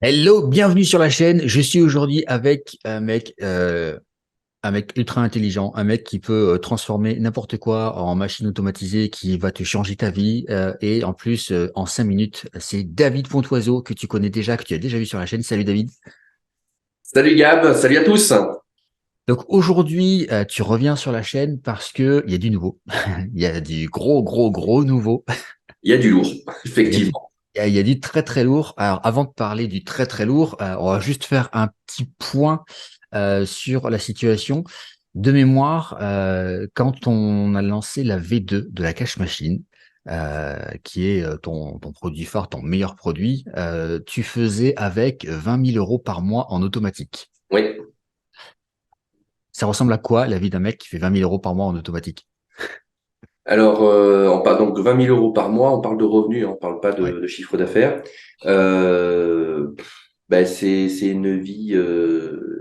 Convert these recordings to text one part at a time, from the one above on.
Hello, bienvenue sur la chaîne. Je suis aujourd'hui avec un mec ultra intelligent, un mec qui peut transformer n'importe quoi en machine automatisée qui va te changer ta vie. Et en plus, en 5 minutes, c'est David Pontoiseau que tu connais déjà, que tu as déjà vu sur la chaîne. Salut David. Salut Gab, salut à tous. Donc aujourd'hui, tu reviens sur la chaîne parce que il y a du nouveau. Il y a du gros, gros, gros nouveau. Il y a du lourd, Il y a du, effectivement. il y a du très, très lourd. Alors avant de parler du très, très lourd, on va juste faire un petit point sur la situation. De mémoire, quand on a lancé la V2 de la Cash Machine, qui est ton produit phare, ton meilleur produit, tu faisais avec 20 000 euros par mois en automatique. Oui. Ça ressemble à quoi la vie d'un mec qui fait 20 000 euros par mois en automatique? Alors, on parle donc de 20 000 euros par mois, on parle de revenus, hein, on parle pas Ouais. de chiffre d'affaires. C'est une vie,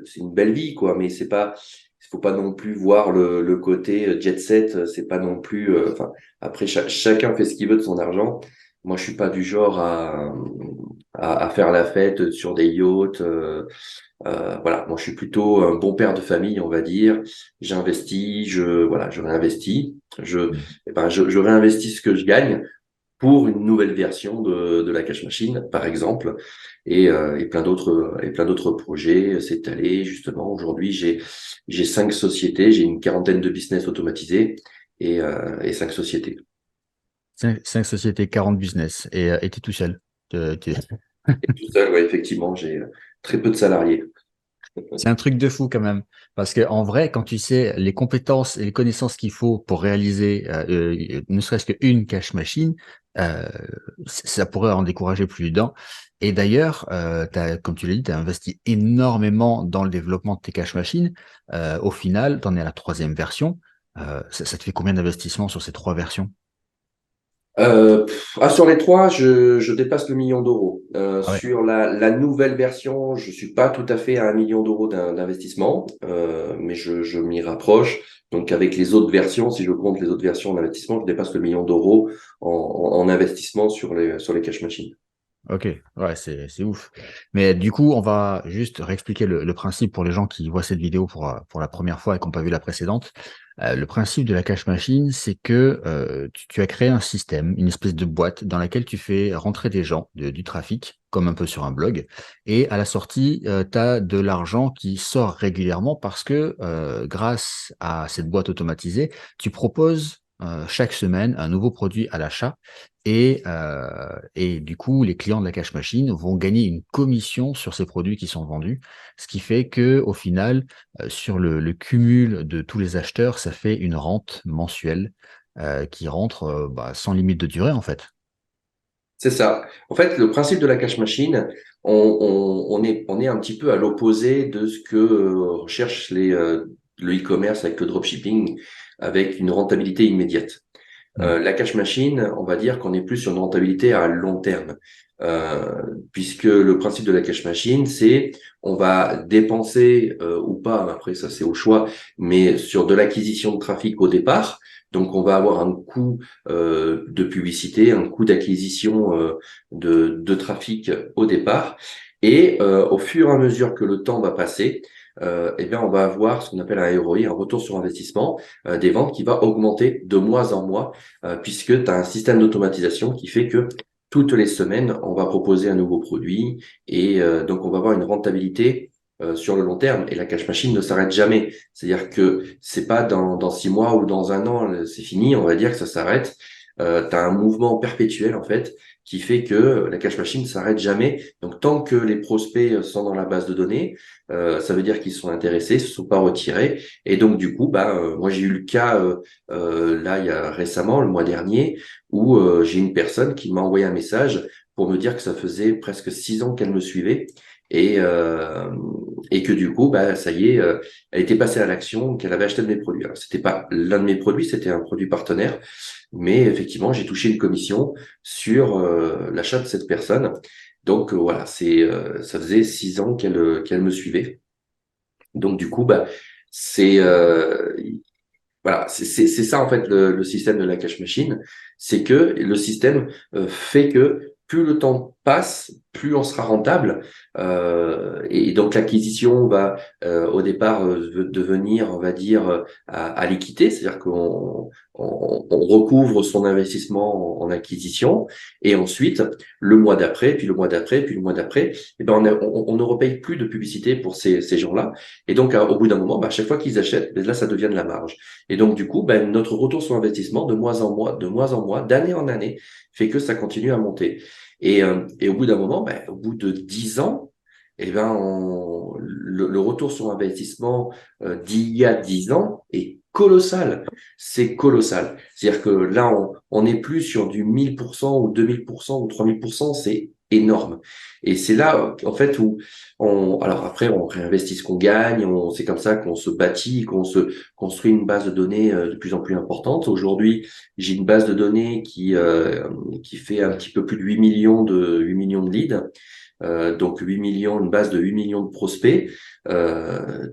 c'est une belle vie, quoi, mais c'est pas, il faut pas non plus voir le côté jet set, c'est pas non plus, enfin, après, chacun fait ce qu'il veut de son argent. Moi, je suis pas du genre à faire la fête sur des yachts. Voilà, moi je suis plutôt un bon père de famille, on va dire. J'investis, je réinvestis, Mm. je réinvestis ce que je gagne pour une nouvelle version de la cash machine, par exemple, et plein d'autres projets s'étaler. Justement, aujourd'hui, j'ai 5 sociétés, j'ai une quarantaine de business automatisés et 5 sociétés. 5 sociétés, 40 business. Et t'es tout seul. Tu- Et tout seul, ouais, effectivement, j'ai très peu de salariés. C'est un truc de fou quand même. Parce que en vrai, quand tu sais les compétences et les connaissances qu'il faut pour réaliser ne serait-ce qu'une cash machine, euh, ça pourrait en décourager plus d'un. Et d'ailleurs, comme tu l'as dit, tu as investi énormément dans le développement de tes cash machines. Au final, tu en es à la troisième version. Ça te fait combien d'investissements sur ces trois versions? Sur les trois, je dépasse le million d'euros. Ah ouais. Sur la nouvelle version, je suis pas tout à fait à 1 million d'euros d'investissement, mais je m'y rapproche. Donc avec les autres versions, si je compte les autres versions d'investissement, je dépasse le million d'euros en investissement sur les cash machines. Ok, ouais, c'est ouf. Mais du coup, on va juste réexpliquer le principe pour les gens qui voient cette vidéo pour la première fois et qui n'ont pas vu la précédente. Le principe de la cash machine, c'est que tu as créé un système, une espèce de boîte dans laquelle tu fais rentrer des gens, du trafic, comme un peu sur un blog. Et à la sortie, tu as de l'argent qui sort régulièrement parce que grâce à cette boîte automatisée, tu proposes chaque semaine un nouveau produit à l'achat et du coup, les clients de la cash machine vont gagner une commission sur ces produits qui sont vendus, ce qui fait que au final, sur le cumul de tous les acheteurs, ça fait une rente mensuelle qui rentre sans limite de durée en fait. C'est ça. En fait, le principe de la cash machine, on est un petit peu à l'opposé de ce que recherche le e-commerce avec le dropshipping, avec une rentabilité immédiate. Mm. La cash machine, on va dire qu'on est plus sur une rentabilité à long terme, euh, puisque le principe de la cash machine, c'est on va dépenser ou pas, mais après ça c'est au choix, mais sur de l'acquisition de trafic au départ. Donc on va avoir un coût de publicité, un coût d'acquisition de trafic au départ, et au fur et à mesure que le temps va passer, eh bien on va avoir ce qu'on appelle un ROI, un retour sur investissement des ventes qui va augmenter de mois en mois puisque tu as un système d'automatisation qui fait que toutes les semaines, on va proposer un nouveau produit et donc on va avoir une rentabilité sur le long terme et la cash machine ne s'arrête jamais. C'est-à-dire que c'est pas dans 6 mois ou dans un an, c'est fini, on va dire que ça s'arrête. Tu as un mouvement perpétuel en fait qui fait que la cash machine ne s'arrête jamais. Donc tant que les prospects sont dans la base de données, ça veut dire qu'ils sont intéressés, se sont pas retirés. Et donc du coup, moi j'ai eu le cas là, il y a récemment, le mois dernier, où j'ai une personne qui m'a envoyé un message pour me dire que ça faisait presque 6 ans qu'elle me suivait et, euh, et que du coup, ça y est, elle était passée à l'action, qu'elle avait acheté de mes produits. Alors, c'était pas l'un de mes produits, c'était un produit partenaire, mais effectivement, j'ai touché une commission sur l'achat de cette personne. Donc voilà, ça faisait 6 ans qu'elle me suivait. Donc du coup, c'est voilà, c'est ça en fait le système de la cash machine, c'est que le système fait que plus le temps passe, plus on sera rentable. Et donc l'acquisition va au départ devenir, on va dire, à l'équité, c'est-à-dire qu'on recouvre son investissement en acquisition, et ensuite le mois d'après, puis le mois d'après, puis le mois d'après, eh ben on ne repaye plus de publicité pour ces gens-là. Et donc au bout d'un moment, à chaque fois qu'ils achètent, ben là ça devient de la marge. Et donc du coup, ben, notre retour sur investissement de mois en mois, de mois en mois, d'année en année, fait que ça continue à monter. Et au bout d'un moment, ben, au bout de 10 ans, eh ben, le retour sur investissement d'il y a 10 ans est colossal. C'est colossal. C'est-à-dire que là, on n'est plus sur du 1000% ou 2000% ou 3000%, c'est énorme. Et c'est là, en fait, où alors après, on réinvestit ce qu'on gagne, c'est comme ça qu'on se bâtit, qu'on se construit une base de données de plus en plus importante. Aujourd'hui, j'ai une base de données qui fait un petit peu plus de 8 millions de leads. Donc 8 millions, une base de 8 millions de prospects.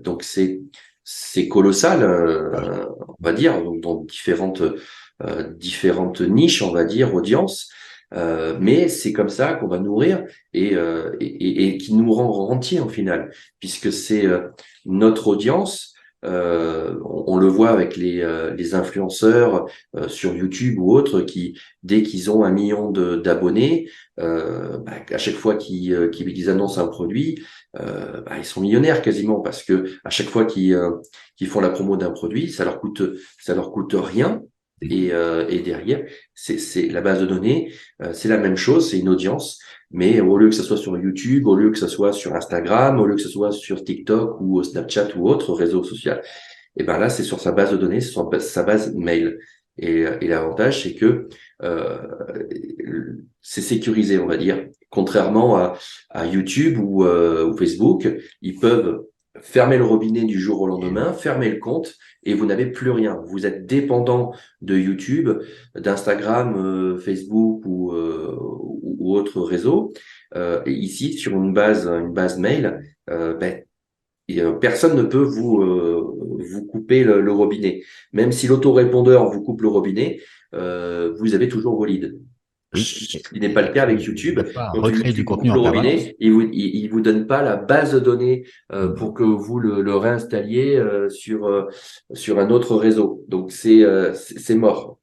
Donc c'est colossal, on va dire, donc dans différentes niches, on va dire, audience. Mais c'est comme ça qu'on va nourrir et qui nous rend rentier en final, puisque c'est notre audience. On le voit avec les influenceurs sur YouTube ou autres qui, dès qu'ils ont 1 million d'abonnés, à chaque fois qu'ils annoncent un produit, ils sont millionnaires quasiment parce que à chaque fois qu'ils font la promo d'un produit, ça leur coûte rien. Et derrière, c'est la base de données, c'est la même chose, c'est une audience, mais au lieu que ce soit sur YouTube, au lieu que ce soit sur Instagram, au lieu que ce soit sur TikTok ou Snapchat ou autre réseau social, et ben là, c'est sur sa base de données, c'est sur sa base mail. Et l'avantage, c'est que euh, c'est sécurisé, on va dire. Contrairement à YouTube ou Facebook, ils peuvent fermer le robinet du jour au lendemain, fermer le compte, et vous n'avez plus rien. Vous êtes dépendant de YouTube, d'Instagram, Facebook ou autre réseau. Et ici, sur une base mail, personne ne peut vous couper le robinet. Même si l'autorépondeur vous coupe le robinet, vous avez toujours vos leads. Oui, Ce qui n'est pas le cas avec YouTube. et pas Quand recréer du YouTube vous contenu coupe en le permanence. robinet, il vous donne pas la base de données Mm. pour que vous le réinstalliez sur un autre réseau. Donc c'est mort.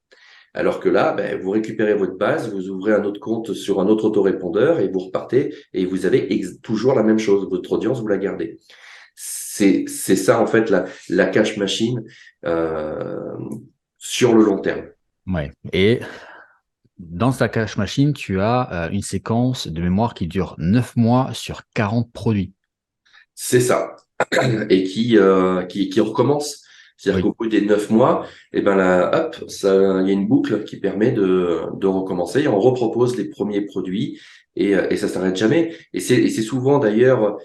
Alors que là, vous récupérez votre base, vous ouvrez un autre compte sur un autre autorépondeur et vous repartez et vous avez toujours la même chose. Votre audience, vous la gardez. C'est ça en fait la cash machine euh, sur le long terme. Ouais. Et dans ta cache machine, tu as une séquence de mémoire qui dure 9 mois sur 40 produits. C'est ça. Et qui recommence. C'est-à-dire Oui. qu'au bout des 9 mois, et ben là, hop, il y a une boucle qui permet de recommencer. On repropose les premiers produits et ça s'arrête jamais. Et c'est souvent d'ailleurs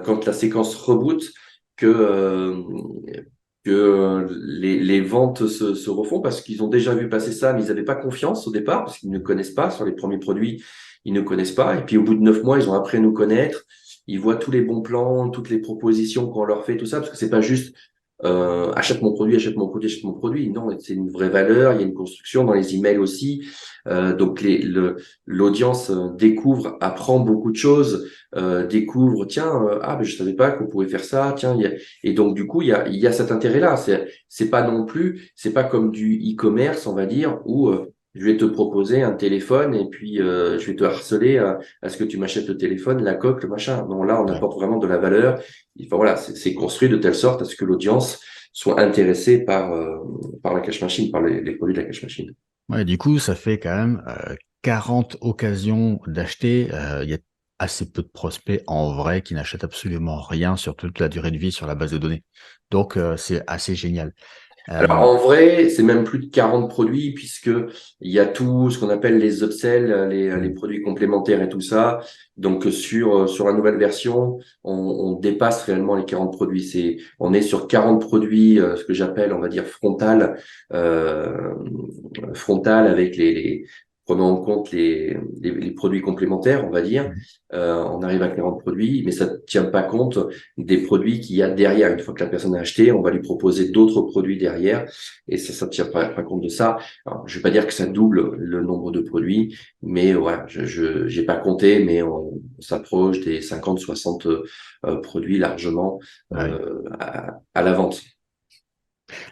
quand la séquence reboot que les ventes se refont parce qu'ils ont déjà vu passer ça, mais ils n'avaient pas confiance au départ parce qu'ils ne connaissent pas sur les premiers produits, ils ne connaissent pas. Et puis au bout de 9 mois, ils ont appris à nous connaître. Ils voient tous les bons plans, toutes les propositions qu'on leur fait, tout ça, parce que c'est pas juste achète mon produit, achète mon produit, achète mon produit. Non, c'est une vraie valeur. Il y a une construction dans les emails aussi. Donc l'audience découvre, apprend beaucoup de choses, découvre tiens je savais pas qu'on pouvait faire ça. Tiens, et donc du coup il y a cet intérêt-là. C'est pas non plus, c'est pas comme du e-commerce, on va dire, où je vais te proposer un téléphone et puis je vais te harceler à ce que tu m'achètes le téléphone, la coque, le machin. Non, là on Ouais. apporte vraiment de la valeur. Enfin, voilà, c'est construit de telle sorte à ce que l'audience soit intéressée par la cash machine, par les produits de la cash machine. Ouais, du coup, ça fait quand même 40 occasions d'acheter. Il y a assez peu de prospects en vrai qui n'achètent absolument rien sur toute la durée de vie sur la base de données. Donc, c'est assez génial. Alors Euh, en vrai, c'est même plus de 40 produits puisque il y a tout ce qu'on appelle les upsells, les mm, produits complémentaires et tout ça. Donc sur la nouvelle version, on dépasse réellement les 40 produits. On est sur 40 produits, ce que j'appelle, on va dire frontal avec prenant en compte les produits complémentaires, on va dire. Mhm. On arrive à 40 produits, mais ça ne tient pas compte des produits qu'il y a derrière. Une fois que la personne a acheté, on va lui proposer d'autres produits derrière, et ça ne tient pas compte de ça. Alors, je vais pas dire que ça double le nombre de produits, mais voilà, je j'ai pas compté, mais on s'approche des 50, 60 produits largement Ah oui. à la vente.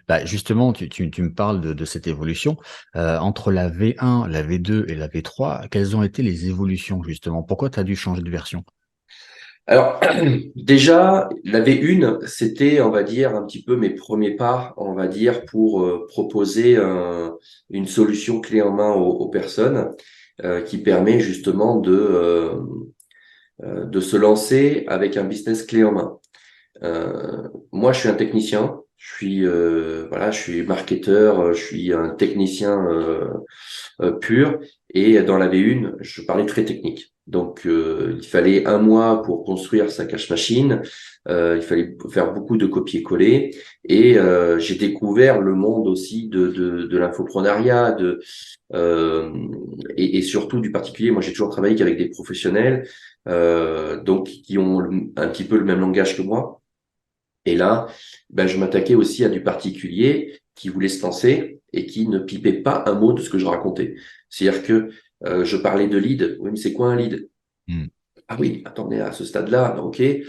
Bah, justement, tu me parles de cette évolution. Entre la V1, la V2 et la V3, quelles ont été les évolutions, justement? Pourquoi tu as dû changer de version? Alors, déjà, la V1, c'était, on va dire, un petit peu mes premiers pas, on va dire, pour proposer une solution clé en main aux personnes qui permet justement de se lancer avec un business clé en main. Moi, je suis un technicien, voilà, je suis marketeur, je suis un technicien pur. Et dans la V1, je parlais très technique. Donc, il fallait un mois pour construire sa cache machine. Il fallait faire beaucoup de copier-coller. Et j'ai découvert le monde aussi de l'infoprenariat, et surtout du particulier. Moi, j'ai toujours travaillé qu'avec des professionnels, donc qui ont un petit peu le même langage que moi. Et là, ben, je m'attaquais aussi à du particulier qui voulait se lancer et qui ne pipait pas un mot de ce que je racontais. C'est-à-dire que je parlais de lead. Oui, mais c'est quoi un lead? Hmm. Ah oui, attendez, à ce stade-là, ok. Et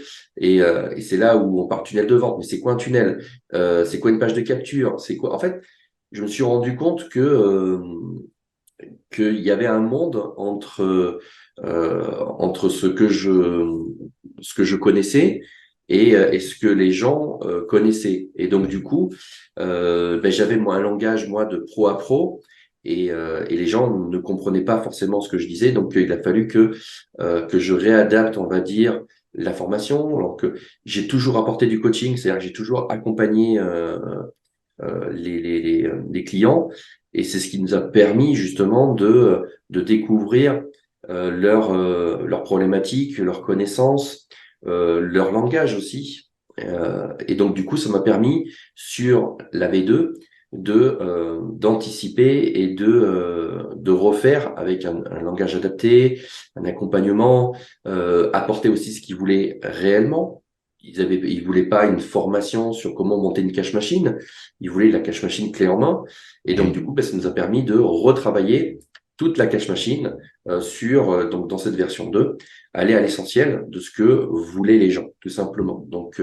c'est là où on part tunnel de vente. Mais c'est quoi un tunnel? C'est quoi une page de capture? C'est quoi? En fait, je me suis rendu compte qu'il y avait un monde entre ce que je connaissais et ce que les gens connaissaient. Et donc, du coup, ben, j'avais moi un langage, moi, de pro à pro. Et les gens ne comprenaient pas forcément ce que je disais. Donc, il a fallu que je réadapte, on va dire, la formation. Alors que j'ai toujours apporté du coaching, c'est-à-dire que j'ai toujours accompagné les clients. Et c'est ce qui nous a permis justement de découvrir leurs problématiques, leurs connaissances, leur langage aussi. Et donc, du coup, ça m'a permis sur la V2 d'anticiper et de refaire avec un langage adapté, un accompagnement, apporter aussi ce qu'ils voulaient réellement. Ils voulaient pas une formation sur comment monter une cache machine. Ils voulaient la cache machine clé en main. Et Eh donc, oui. du coup, ben, ça nous a permis de retravailler toute la cache machine donc dans cette version 2, aller à l'essentiel de ce que voulaient les gens, tout simplement. Donc,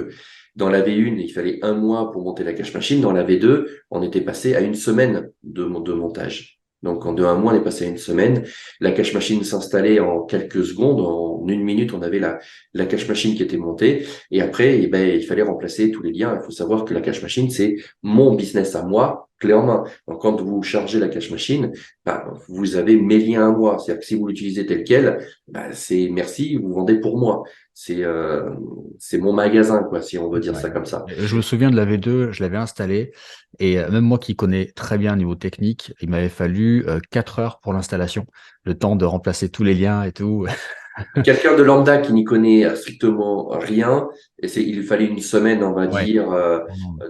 dans la V1, il fallait un mois pour monter la cache machine. Dans la V2, on était passé à une semaine de montage. Donc, en de un mois, on est passé à une semaine. La cache machine s'installait en quelques secondes. En une minute, on avait la cache machine qui était montée. Et après, eh ben, il fallait remplacer tous les liens. Il faut savoir que la cache machine, c'est mon business à moi, clé en main. Donc, quand vous chargez la cache machine, ben, vous avez mes liens à moi. C'est-à-dire que si vous l'utilisez tel quel, ben, c'est merci, vous vendez pour moi. C'est c'est mon magasin, quoi, si on veut dire Ouais. ça comme ça. Je me souviens de la V2, je l'avais installée et même moi qui connais très bien au niveau technique, il m'avait fallu 4 heures pour l'installation, le temps de remplacer tous les liens et tout. Quelqu'un de lambda qui n'y connaît strictement rien, il lui fallait une semaine, on va Ouais. dire,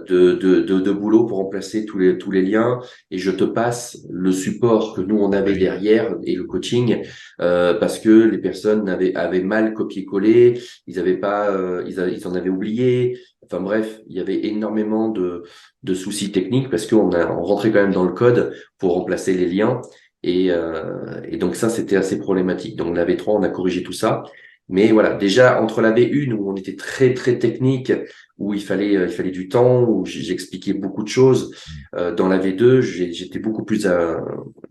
de boulot pour remplacer tous les liens. Et je te passe le support que nous, on Ah avait oui. derrière et le coaching, parce que les personnes avaient mal copié-collé, ils en avaient oublié. Enfin bref, il y avait énormément de soucis techniques parce on rentrait quand même dans le code pour remplacer les liens. Et donc ça, c'était assez problématique. Donc la V3, on a corrigé tout ça. Mais voilà, déjà entre la V1 où on était très très technique, où il fallait du temps, où j'expliquais beaucoup de choses, dans la V2, j'étais beaucoup plus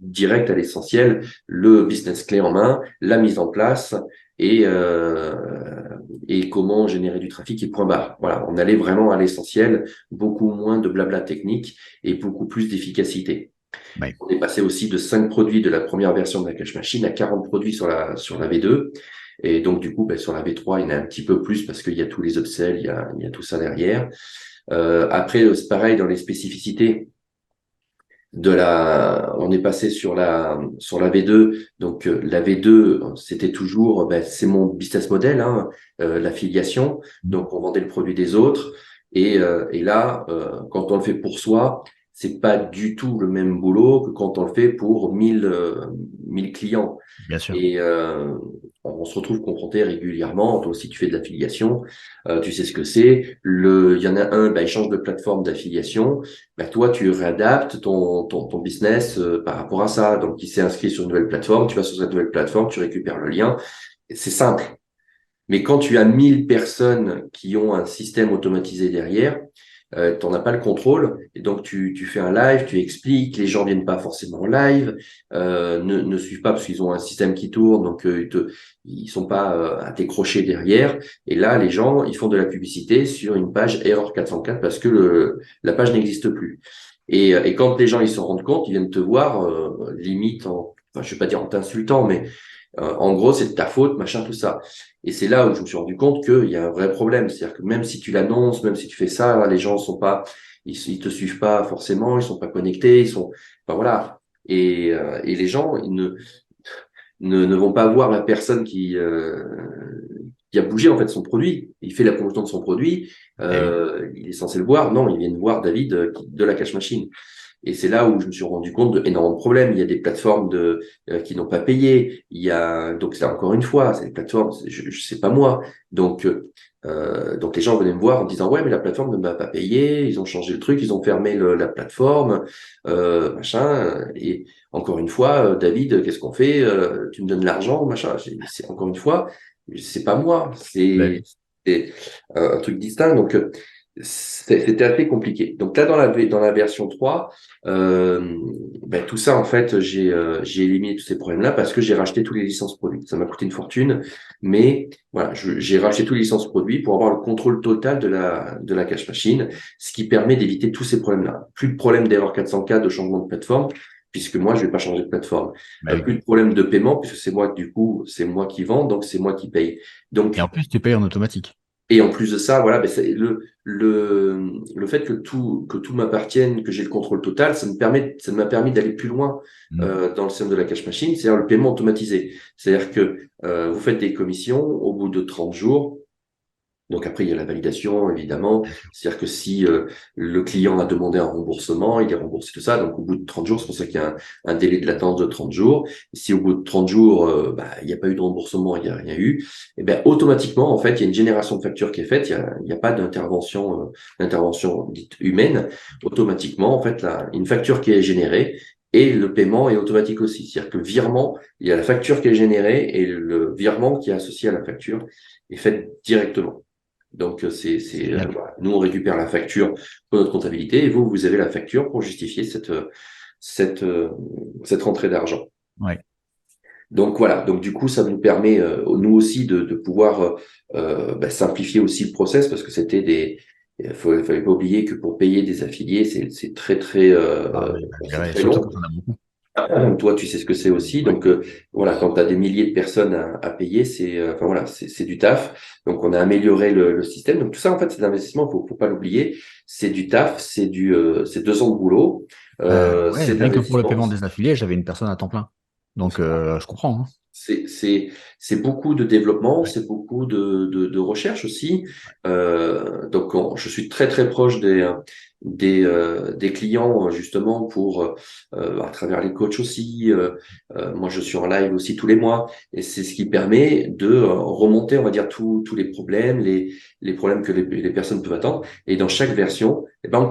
direct à l'essentiel, le business clé en main, la mise en place et euh, et comment générer du trafic et point barre. Voilà, on allait vraiment à l'essentiel, beaucoup moins de blabla technique et beaucoup plus d'efficacité. Ouais. On est passé aussi de 5 produits de la première version de la cache machine à 40 produits sur la V2. Et donc, du coup, ben, sur la V3, il y en a un petit peu plus parce qu'il y a tous les upsells, il y a tout ça derrière. Après, c'est pareil dans les spécificités on est passé sur la V2. Donc, la V2, c'était toujours, ben, c'est mon business model, hein, l'affiliation. Donc, on vendait le produit des autres. Et là, quand on le fait pour soi, c'est pas du tout le même boulot que quand on le fait pour 1000 clients. Bien sûr. Et on se retrouve confronté régulièrement. Toi aussi, tu fais de l'affiliation, tu sais ce que c'est. Il y en a un, bah, il change de plateforme d'affiliation. Bah, toi, tu réadaptes ton business par rapport à ça. Donc, il s'est inscrit sur une nouvelle plateforme. Tu vas sur cette nouvelle plateforme, tu récupères le lien. C'est simple. Mais quand tu as 1000 personnes qui ont un système automatisé derrière, tu n'en as pas le contrôle. Et donc, tu fais un live, tu expliques, les gens viennent pas forcément en live, ne suivent pas parce qu'ils ont un système qui tourne, donc ils sont pas à décrocher derrière. Et là, les gens, ils font de la publicité sur une page Error 404 parce que la page n'existe plus. Et quand les gens ils s'en rendent compte, ils viennent te voir limite enfin, je vais pas dire en t'insultant, mais en gros, c'est de ta faute, machin, tout ça. Et c'est là où je me suis rendu compte qu'il y a un vrai problème. C'est-à-dire que même si tu l'annonces, même si tu fais ça, les gens sont pas, ils te suivent pas forcément, ils sont pas connectés, enfin voilà. Et les gens, ils ne vont pas voir la personne qui a bougé en fait son produit. Il fait la promotion de son produit, Eh oui. il est censé le voir. Non, ils viennent voir David de la cash machine. Et c'est là où je me suis rendu compte d'énormément de problèmes. Il y a des plateformes qui n'ont pas payé. Il y a donc c'est encore une fois, c'est les plateformes, je sais pas moi. Donc les gens venaient me voir en me disant ouais mais la plateforme ne m'a pas payé. Ils ont changé le truc, ils ont fermé la plateforme, machin. Et encore une fois, David, qu'est-ce qu'on fait? Tu me donnes l'argent, machin. C'est encore une fois, c'est pas moi, Ben, c'est un truc distinct. Donc c'était assez compliqué. Donc là, dans la version 3, ben, tout ça, en fait, j'ai éliminé tous ces problèmes-là parce que j'ai racheté tous les licences produits. Ça m'a coûté une fortune, mais voilà, j'ai racheté tous les licences produits pour avoir le contrôle total de la cash machine, ce qui permet d'éviter tous ces problèmes-là. Plus de problème d'erreur 404 de changement de plateforme, puisque moi, je vais pas changer de plateforme. ben oui. Plus de problème de paiement, puisque c'est moi, du coup, c'est moi qui vends, donc c'est moi qui paye. Et en Donc, plus, tu payes en automatique. et en plus de ça, voilà, ben c'est le fait que tout m'appartienne, que j'ai le contrôle total, ça m'a permis d'aller plus loin Mm. dans le système de la cash machine, c'est-à-dire le paiement automatisé. C'est-à-dire que vous faites des commissions au bout de 30 jours. Donc après, il y a la validation, évidemment. Bien sûr. C'est-à-dire que si le client a demandé un remboursement, il est remboursé tout ça. Donc au bout de 30 jours, c'est pour ça qu'il y a un délai de latence de 30 jours. Et si au bout de 30 jours, bah, il n'y a pas eu de remboursement, il n'y a rien eu, et ben automatiquement, en fait, il y a une génération de factures qui est faite. Il y a pas d'intervention dite humaine. Automatiquement, en fait, là, une facture qui est générée. Et le paiement est automatique aussi. C'est-à-dire que le virement, il y a la facture qui est générée et le virement qui est associé à la facture est fait directement. Donc, C'est génial. voilà. Nous, on récupère la facture pour notre comptabilité et vous, vous avez la facture pour justifier cette, euh, cette rentrée d'argent. Ouais. Donc, voilà. Donc, du coup, ça nous permet, nous aussi, de pouvoir bah, simplifier aussi le process parce que c'était fallait pas oublier que pour payer des affiliés, c'est très, très, Ah oui, ben, je c'est dirais, très surtout long. quand on a beaucoup. Toi, tu sais ce que c'est aussi. Ouais. Donc, voilà, quand tu as des milliers de personnes à payer, enfin voilà, c'est du taf. Donc, on a amélioré le système. Donc, tout ça, en fait, c'est de l'investissement. Faut pas l'oublier. C'est du taf, c'est 2 ans de boulot, Ouais, c'est de rien que pour le l'investissement. paiement des affiliés, j'avais une personne à temps plein. Donc, je comprends, hein. C'est, c'est, c'est beaucoup de développement, Ouais. c'est beaucoup de recherche aussi. Donc, je suis très très proche des clients justement pour à travers les coachs aussi. Moi, je suis en live aussi tous les mois et c'est ce qui permet de remonter, on va dire tous les problèmes, les problèmes que les personnes peuvent attendre. Et dans chaque version, eh ben, on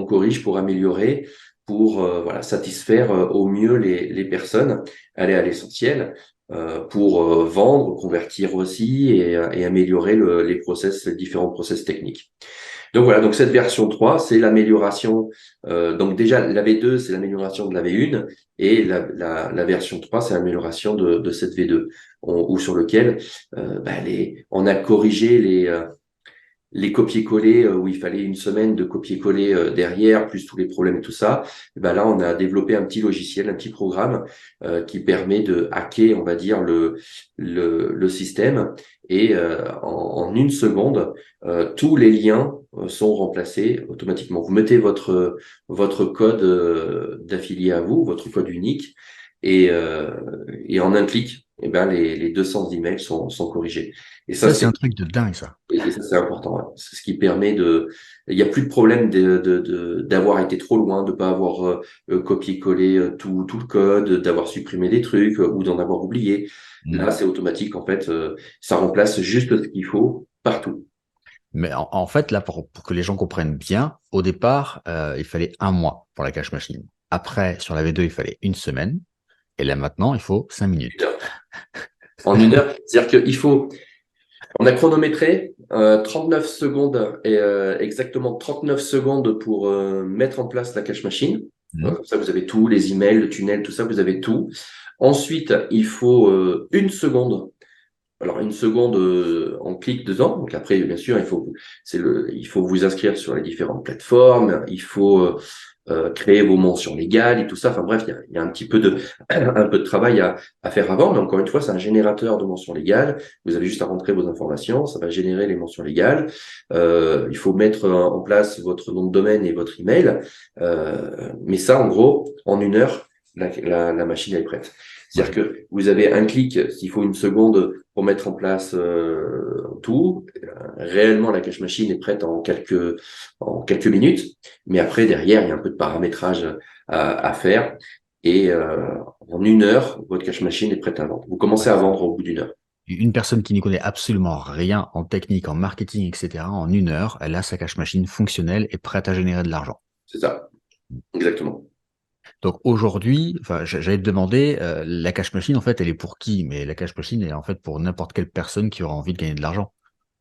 corrige pour améliorer, pour voilà satisfaire au mieux les personnes, aller à l'essentiel pour vendre, convertir aussi et améliorer les différents process techniques. Donc voilà, donc cette version 3, c'est l'amélioration. Donc déjà, la V2, c'est l'amélioration de la V1 et la version 3, c'est l'amélioration de cette V2, ou sur lequel bah, on a corrigé les copier-coller où il fallait une semaine de copier-coller derrière, plus tous les problèmes et tout ça. Et ben là, on a développé un petit logiciel, un petit programme qui permet de hacker, on va dire, le système. Et en une seconde, tous les liens sont remplacés automatiquement. Vous mettez votre code d'affilié à vous, votre code unique, et en un clic, eh ben, les 200 emails sont corrigés. Et ça, Ça, c'est un truc de dingue, ça. et ça, c'est important. Ouais. C'est ce qui permet il n'y a plus de problème d'avoir été trop loin, de pas avoir copié-collé tout le code, d'avoir supprimé des trucs ou d'en avoir oublié. Mm. Là, c'est automatique. En fait, ça remplace juste ce qu'il faut partout. Mais en fait, là, pour que les gens comprennent bien, au départ, il fallait 1 mois pour la cache machine. Après, sur la V2, il fallait 1 semaine. Et là, maintenant, il faut 5 minutes. En 1 heure. C'est-à-dire qu'il faut, on a chronométré 39 secondes et exactement 39 secondes pour mettre en place la cache machine. Mm. Comme ça, vous avez tout, les emails, le tunnel, tout ça, vous avez tout. Ensuite, il faut 1 seconde. Alors 1 seconde, on clique dedans. Donc après, bien sûr, il faut vous inscrire sur les différentes plateformes. Il faut créer vos mentions légales et tout ça. Enfin bref, il y a un petit peu un peu de travail à faire avant. Mais encore une fois, c'est un générateur de mentions légales. Vous avez juste à rentrer vos informations. Ça va générer les mentions légales. Il faut mettre en place votre nom de domaine et votre email. Mais ça, en gros, en 1 heure, la machine elle est prête. C'est-à-dire Ouais. que vous avez un clic, s'il faut 1 seconde pour mettre en place tout. Réellement, la cache machine est prête en quelques minutes. Mais après, derrière, il y a un peu de paramétrage à faire. Et en 1 heure, votre cache machine est prête à vendre. Vous commencez Ouais. à vendre au bout d'1 heure. Une personne qui n'y connaît absolument rien en technique, en marketing, etc., en 1 heure, elle a sa cache machine fonctionnelle et prête à générer de l'argent. C'est ça, exactement. Donc aujourd'hui, enfin, j'allais te demander, la cache machine, en fait, elle est pour qui? Mais la cache machine est en fait pour n'importe quelle personne qui aura envie de gagner de l'argent.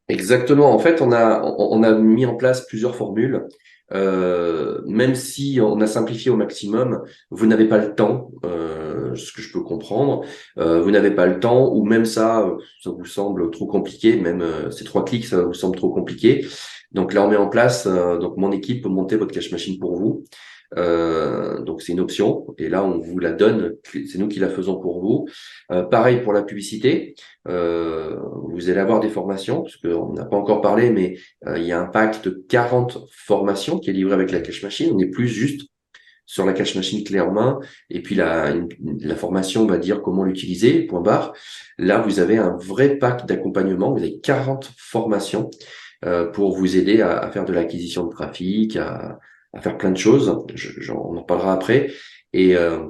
Exactement. En fait, on a mis en place plusieurs formules. Même si on a simplifié au maximum, vous n'avez pas le temps, ce que je peux comprendre. Vous n'avez pas le temps, ou même ça vous semble trop compliqué. Même ces 3 clics, ça vous semble trop compliqué. Donc là, on met en place. Donc mon équipe peut monter votre cache machine pour vous. Donc c'est une option. Et là, on vous la donne. C'est nous qui la faisons pour vous. Pareil pour la publicité. Vous allez avoir des formations, parce qu'on n'a pas encore parlé, mais il y a un pack de 40 formations qui est livré avec la cache machine. On n'est plus juste sur la cache machine clé en main et puis la formation va dire comment l'utiliser, point barre. Là, vous avez un vrai pack d'accompagnement. Vous avez 40 formations pour vous aider à faire de l'acquisition de trafic, à faire plein de choses. On en parlera après. Et, euh,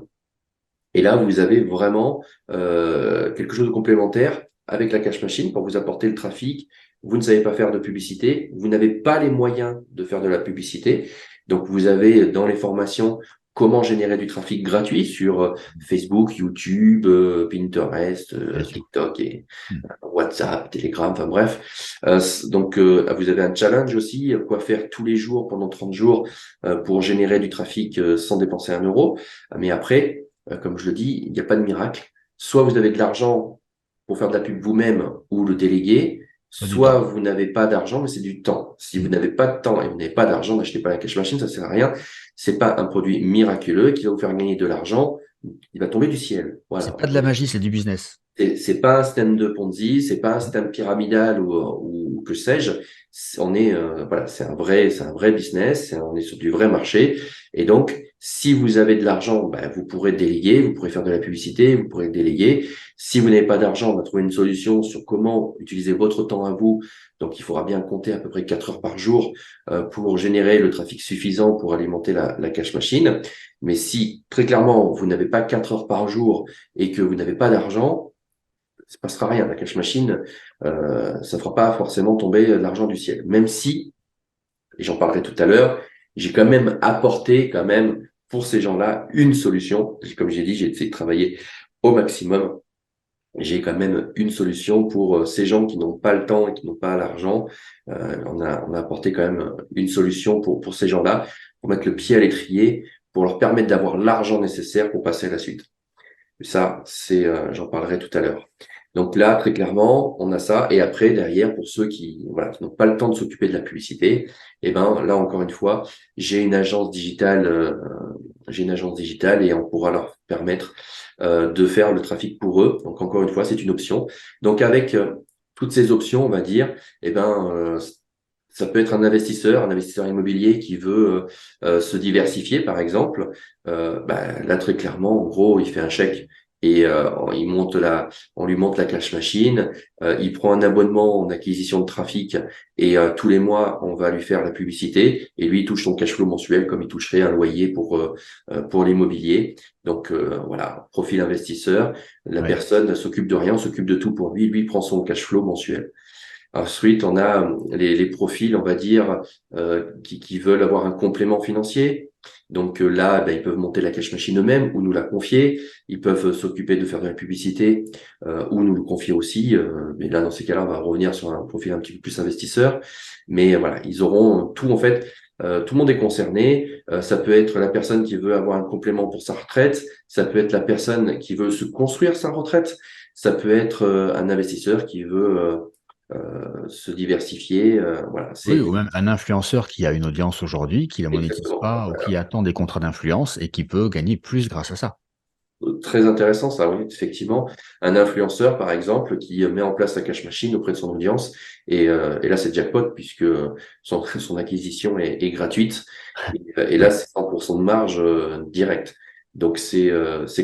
et là, vous avez vraiment quelque chose de complémentaire avec la cache machine pour vous apporter le trafic. Vous ne savez pas faire de publicité, vous n'avez pas les moyens de faire de la publicité. Donc, vous avez dans les formations comment générer du trafic gratuit sur Facebook, YouTube, Pinterest, Bien sûr. TikTok et Hmm. WhatsApp, Telegram, enfin bref. Donc, vous avez un challenge aussi, quoi faire tous les jours pendant 30 jours pour générer du trafic sans dépenser 1 euro. Mais après, comme je le dis, il n'y a pas de miracle. Soit vous avez de l'argent pour faire de la pub vous-même ou le déléguer, Pas du soit temps. vous n'avez pas d'argent, mais c'est du temps. Si vous Hmm. n'avez pas de temps et vous n'avez pas d'argent, n'achetez pas la cash machine, ça sert à rien. C'est pas un produit miraculeux qui va vous faire gagner de l'argent. Il va tomber du ciel. C'est Voilà. pas de la magie, c'est du business. C'est pas un système de Ponzi, c'est pas un Hmm. système pyramidal ou que sais-je. Voilà, c'est un vrai business. On est sur du vrai marché. Et donc, si vous avez de l'argent, ben, vous pourrez déléguer, vous pourrez faire de la publicité, vous pourrez déléguer. Si vous n'avez pas d'argent, on va trouver une solution sur comment utiliser votre temps à vous. Donc, il faudra bien compter à peu près 4 heures par jour pour générer le trafic suffisant pour alimenter la cash machine. Mais si très clairement vous n'avez pas 4 heures par jour et que vous n'avez pas d'argent, ça ne passera rien. La cash machine, ça ne fera pas forcément tomber de l'argent du ciel. Même si, et j'en parlerai tout à l'heure, j'ai quand même apporté quand même pour ces gens-là une solution. Comme j'ai dit, j'ai essayé de travailler au maximum. J'ai quand même une solution pour ces gens qui n'ont pas le temps et qui n'ont pas l'argent. On a apporté quand même une solution pour ces gens-là, pour mettre le pied à l'étrier, pour leur permettre d'avoir l'argent nécessaire pour passer à la suite. Ça, j'en parlerai tout à l'heure. Donc là, très clairement, on a ça. Et après, derrière, pour ceux voilà, qui n'ont pas le temps de s'occuper de la publicité, eh ben, là, encore une fois, j'ai une agence digitale, et on pourra leur permettre, de faire le trafic pour eux. Donc, encore une fois, c'est une option. Donc, avec toutes ces options, on va dire, eh ben, ça peut être un investisseur immobilier qui veut se diversifier, par exemple. Là, très clairement, en gros, il fait un chèque et on lui monte la cash machine, il prend un abonnement en acquisition de trafic et tous les mois on va lui faire la publicité et lui il touche son cash flow mensuel comme il toucherait un loyer pour l'immobilier. Donc voilà, profil investisseur, la Ouais. personne s'occupe de rien, on s'occupe de tout pour lui, lui prend son cash flow mensuel. Ensuite, on a les profils, on va dire, qui veulent avoir un complément financier. Donc là, ben, ils peuvent monter la cash machine eux-mêmes ou nous la confier. Ils peuvent s'occuper de faire de la publicité ou nous le confier aussi. Mais là, dans ces cas-là, on va revenir sur un profil un petit peu plus investisseur. Mais voilà, ils auront tout en fait. Tout le monde est concerné. Ça peut être la personne qui veut avoir un complément pour sa retraite. Ça peut être la personne qui veut se construire sa retraite. Ça peut être un investisseur qui veut se diversifier. Voilà, Oui, c'est ou même un influenceur qui a une audience aujourd'hui, qui la monétise exactement pas ou qui attend des contrats d'influence et qui peut gagner plus grâce à ça. très intéressant ça, oui, effectivement. Un influenceur, par exemple, qui met en place sa cash machine auprès de son audience, et là c'est jackpot puisque son acquisition est gratuite, et là Ouais. c'est 100% de marge directe. Donc c'est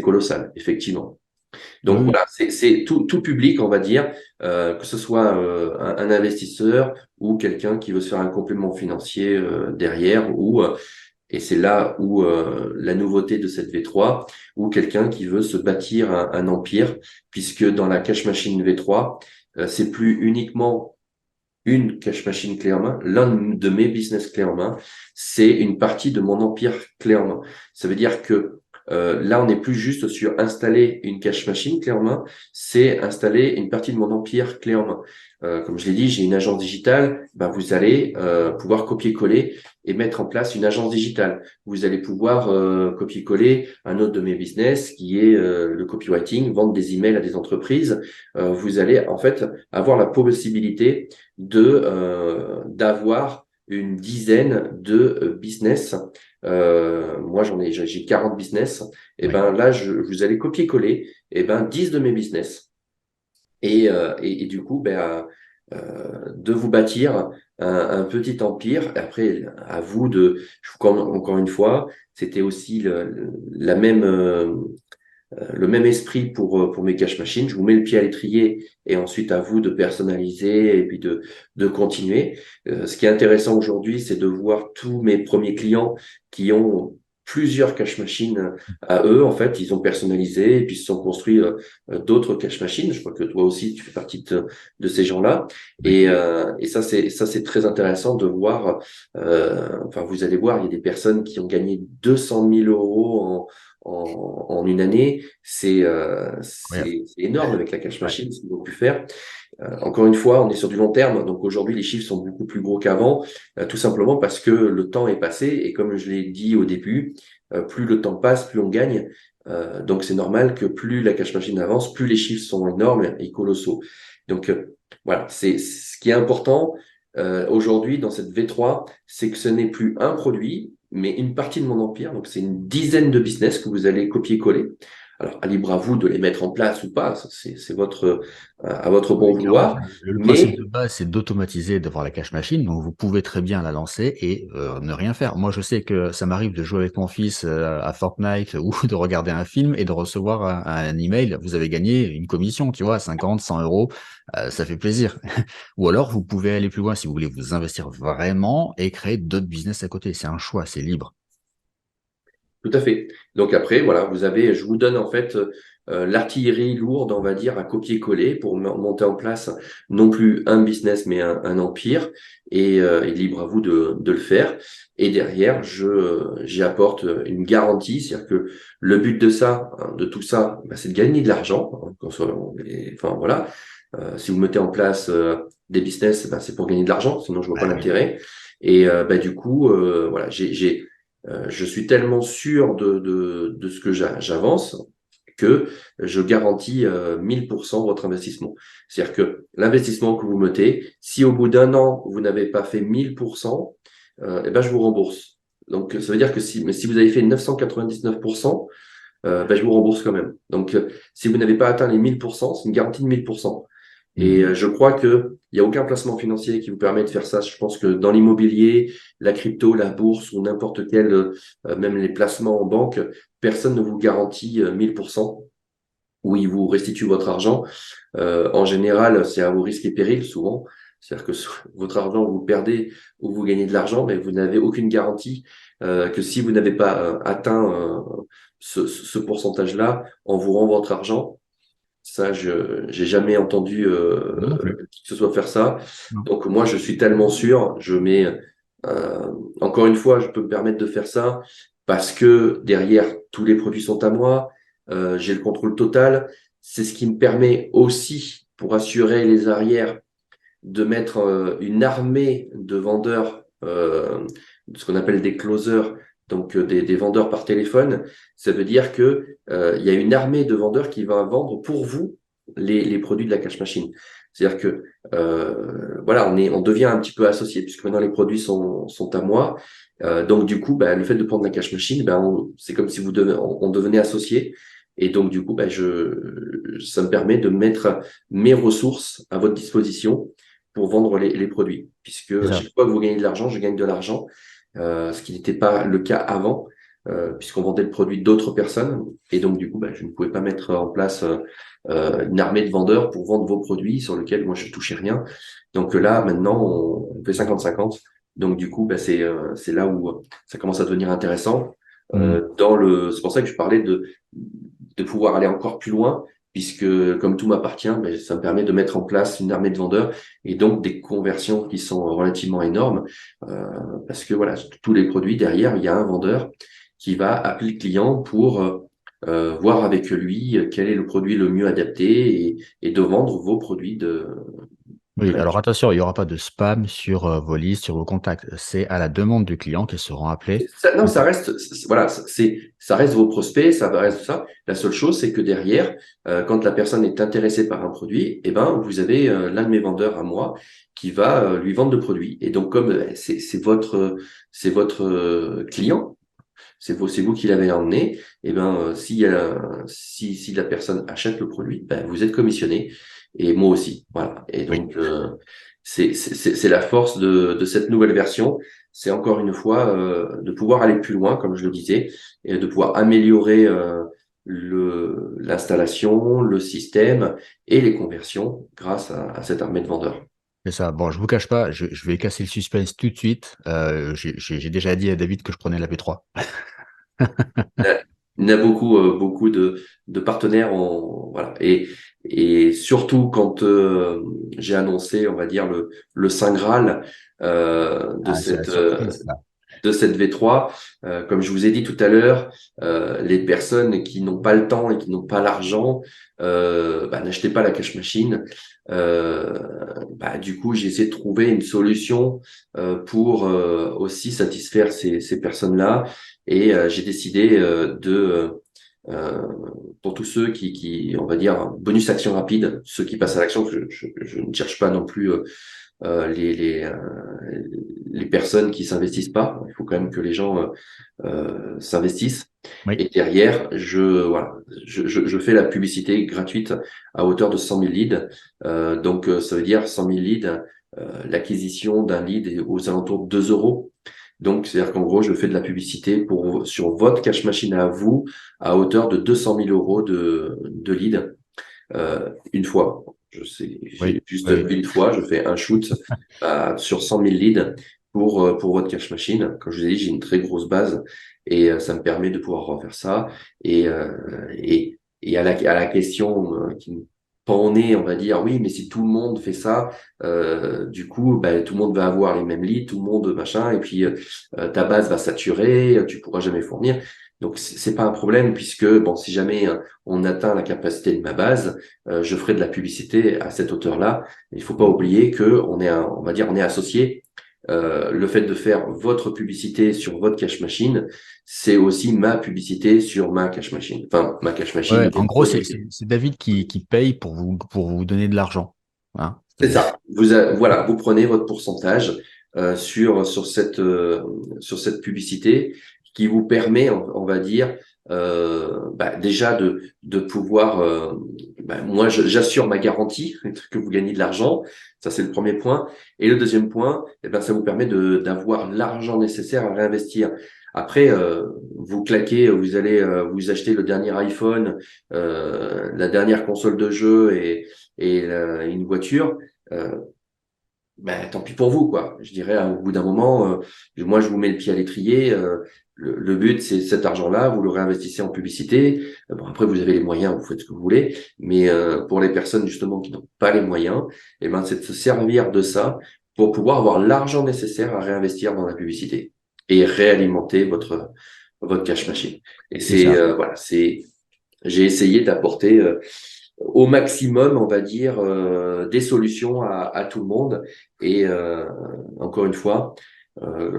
colossal, effectivement. Oui, Donc oui. voilà, c'est tout public, on va dire, que ce soit un investisseur ou quelqu'un qui veut se faire un complément financier derrière, et c'est là où la nouveauté de cette V3, ou quelqu'un qui veut se bâtir un empire, puisque dans la cash machine V3, c'est plus uniquement une cash machine clé en main, l'un de mes business clés en main, c'est une partie de mon empire clé en main. Ça veut dire que là, on n'est plus juste sur installer une cash machine clé en main, c'est installer une partie de mon empire clé en main. Comme je l'ai dit, j'ai une agence digitale, ben vous allez pouvoir copier-coller et mettre en place une agence digitale. Vous allez pouvoir copier-coller un autre de mes business qui est le copywriting, vendre des emails à des entreprises. Vous allez en fait avoir la possibilité d'avoir une dizaine de business. Moi, j'ai 40 business. Et Oui. ben là, vous allez copier-coller. Et ben 10 de mes business. Et du coup, ben, de vous bâtir un petit empire. Après, à vous encore une fois, c'était aussi la même, le même esprit pour mes cash machines. Je vous mets le pied à l'étrier et ensuite à vous de personnaliser et puis de continuer. Ce qui est intéressant aujourd'hui, c'est de voir tous mes premiers clients qui ont plusieurs cash machines à eux. En fait, ils ont personnalisé et puis se sont construits d'autres cash machines. Je crois que toi aussi, tu fais partie de ces gens-là. Oui. Et ça, c'est très intéressant de voir. Enfin, vous allez voir, il y a des personnes qui ont gagné 200 000 euros en une année. Incroyable. C'est énorme avec la cash Ouais. machine, ce qu'ils ont pu faire. Encore une fois, on est sur du long terme, donc aujourd'hui les chiffres sont beaucoup plus gros qu'avant, tout simplement parce que le temps est passé et comme je l'ai dit au début, plus le temps passe, plus on gagne. Donc c'est normal que plus la cash machine avance, plus les chiffres sont énormes et colossaux. Donc voilà, c'est ce qui est important aujourd'hui dans cette V3, c'est que ce n'est plus un produit, mais une partie de mon empire. Donc c'est une dizaine de business que vous allez copier-coller. Alors, à libre à vous de les mettre en place ou pas, ça, c'est à votre bon Oui, clairement. vouloir. Le principe Mais de base, c'est d'automatiser, d'avoir la cash machine. Donc, vous pouvez très bien la lancer et ne rien faire. Moi, je sais que ça m'arrive de jouer avec mon fils à Fortnite ou de regarder un film et de recevoir un email. Vous avez gagné une commission, tu vois, 50, 100 euros. Ça fait plaisir. Ou alors, vous pouvez aller plus loin si vous voulez vous investir vraiment et créer d'autres business à côté. C'est un choix, c'est libre. tout à fait. Donc après, voilà, je vous donne en fait l'artillerie lourde, on va dire, à copier-coller pour monter en place non plus un business, mais un empire. Et libre à vous de le faire. Et derrière, j'y apporte une garantie, c'est-à-dire que le but de ça, hein, de tout ça, bah, c'est de gagner de l'argent. Hein, enfin voilà, si vous mettez en place des business, bah, c'est pour gagner de l'argent, sinon je vois pas Bah oui. l'intérêt. Et bah, du coup, voilà, je suis tellement sûr de ce que j'avance que je garantis 1000% votre investissement. C'est-à-dire que l'investissement que vous mettez, si au bout d'un an, vous n'avez pas fait 1000%, eh ben, je vous rembourse. Donc, ça veut dire que mais si vous avez fait 999%, ben, je vous rembourse quand même. Donc, si vous n'avez pas atteint les 1000%, c'est une garantie de 1000%. Et Mhm. je crois que il y a aucun placement financier qui vous permet de faire ça. Je pense que dans l'immobilier, la crypto, la bourse ou n'importe quel, même les placements en banque, personne ne vous garantit 1000%. où ils vous restituent votre argent. En général, c'est à vos risques et périls souvent. C'est-à-dire que votre argent, vous le perdez ou vous gagnez de l'argent, mais vous n'avez aucune garantie que si vous n'avez pas atteint ce pourcentage-là, on vous rend votre argent. Ça, je j'ai jamais entendu Moi non plus. qui que ce soit faire ça. Non. Donc moi, je suis tellement sûr, je mets encore une fois, je peux me permettre de faire ça parce que derrière, tous les produits sont à moi, j'ai le contrôle total. C'est ce qui me permet aussi, pour assurer les arrières, de mettre une armée de vendeurs, ce qu'on appelle des closers, donc des vendeurs par téléphone. Ça veut dire que il y a une armée de vendeurs qui va vendre pour vous les produits de la cash machine. C'est-à-dire que voilà, on devient un petit peu associé puisque maintenant les produits sont à moi. Donc du coup, bah, le fait de prendre la cash machine, bah, c'est comme si on devenait associé. Et donc du coup, bah, ça me permet de mettre mes ressources à votre disposition pour vendre les produits, C'est puisque ça. chaque fois que vous gagnez de l'argent, je gagne de l'argent, ce qui n'était pas le cas avant, puisqu'on vendait le produit d'autres personnes, et donc du coup, bah, je ne pouvais pas mettre en place une armée de vendeurs pour vendre vos produits sur lesquels moi je touchais rien. Donc là, maintenant, on fait 50-50. Donc du coup, bah, c'est là où ça commence à devenir intéressant. Hmm. C'est pour ça que je parlais de pouvoir aller encore plus loin, puisque comme tout m'appartient, ben, ça me permet de mettre en place une armée de vendeurs et donc des conversions qui sont relativement énormes, euh, parce que voilà, tous les produits derrière, il y a un vendeur qui va appeler le client pour voir avec lui quel est le produit le mieux adapté et de vendre vos produits de Oui, la alors attention, il n'y aura pas de spam sur vos listes, sur vos contacts. C'est à la demande du client qu'ils seront appelés. Non, ça reste, voilà, ça reste vos prospects, ça reste ça. La seule chose, c'est que derrière, quand la personne est intéressée par un produit, eh ben, vous avez l'un de mes vendeurs à moi qui va lui vendre le produit. Et donc, comme c'est votre client, c'est vous qui l'avez emmené, eh ben, si la personne achète le produit, ben, vous êtes commissionné et moi aussi. Voilà. Et Oui, donc, c'est la force de cette nouvelle version. C'est encore une fois de pouvoir aller plus loin, comme je le disais, et de pouvoir améliorer l'installation, le système et les conversions grâce à cette armée de vendeurs. c'est ça. Bon, je vous cache pas, je vais casser le suspense tout de suite. J'ai déjà dit à David que je prenais la P3. Il y en a beaucoup, beaucoup de partenaires voilà. Et surtout quand j'ai annoncé, on va dire, le Saint Graal Ah, c'est la surprise, là. de cette V3. Comme je vous ai dit tout à l'heure, les personnes qui n'ont pas le temps et qui n'ont pas l'argent, bah, n'achetez pas la cash machine. Euh, Bah, du coup, j'ai essayé de trouver une solution pour aussi satisfaire ces personnes-là. Et j'ai décidé pour tous ceux on va dire, bonus action rapide, ceux qui passent à l'action, je ne cherche pas non plus euh, les, les, euh, les personnes qui s'investissent pas. Il faut quand même que les gens s'investissent. Oui, Et derrière, voilà, je fais la publicité gratuite à hauteur de 100 000 leads. Donc, ça veut dire 100 000 leads, l'acquisition d'un lead est aux alentours de 2 euros. Donc, c'est-à-dire qu'en gros, je fais de la publicité sur votre cash machine à vous à hauteur de 200 000 euros de lead une fois. oui, J'ai juste oui. une fois, je fais un shoot sur 100 000 leads pour votre cash machine. Comme je vous ai dit, j'ai une très grosse base et ça me permet de pouvoir refaire ça. Et à la question qui me pend au nez, on va dire, oui, mais si tout le monde fait ça, du coup, bah, tout le monde va avoir les mêmes leads, tout le monde machin, et puis ta base va saturer, tu pourras jamais fournir. Donc c'est pas un problème puisque bon, si jamais on atteint la capacité de ma base, je ferai de la publicité à cette hauteur-là. Il faut pas oublier que on va dire, on est associé. Le fait de faire votre publicité sur votre cash machine, c'est aussi ma publicité sur ma cash machine. Enfin, ma cash machine, Ouais, mes en gros, produits. c'est David qui paye pour vous donner de l'argent. Hein, C'est ça. Voilà, vous prenez votre pourcentage sur cette publicité qui vous permet, on va dire, déjà de pouvoir, moi j'assure ma garantie que vous gagnez de l'argent, ça c'est le premier point. Et le deuxième point, ça vous permet d'avoir l'argent nécessaire à réinvestir. Après, vous claquez, vous allez vous acheter le dernier iPhone, la dernière console de jeu et une voiture. Euh, Tant pis pour vous, quoi. Je dirais, au bout d'un moment, moi, je vous mets le pied à l'étrier. Le but, c'est cet argent-là, vous le réinvestissez en publicité. Bon, après, vous avez les moyens, vous faites ce que vous voulez. Mais pour les personnes, justement, qui n'ont pas les moyens, c'est de se servir de ça pour pouvoir avoir l'argent nécessaire à réinvestir dans la publicité et réalimenter votre cash machine. Et C'est ça. j'ai essayé d'apporter au maximum, on va dire, des solutions à tout le monde. Et encore une fois, euh,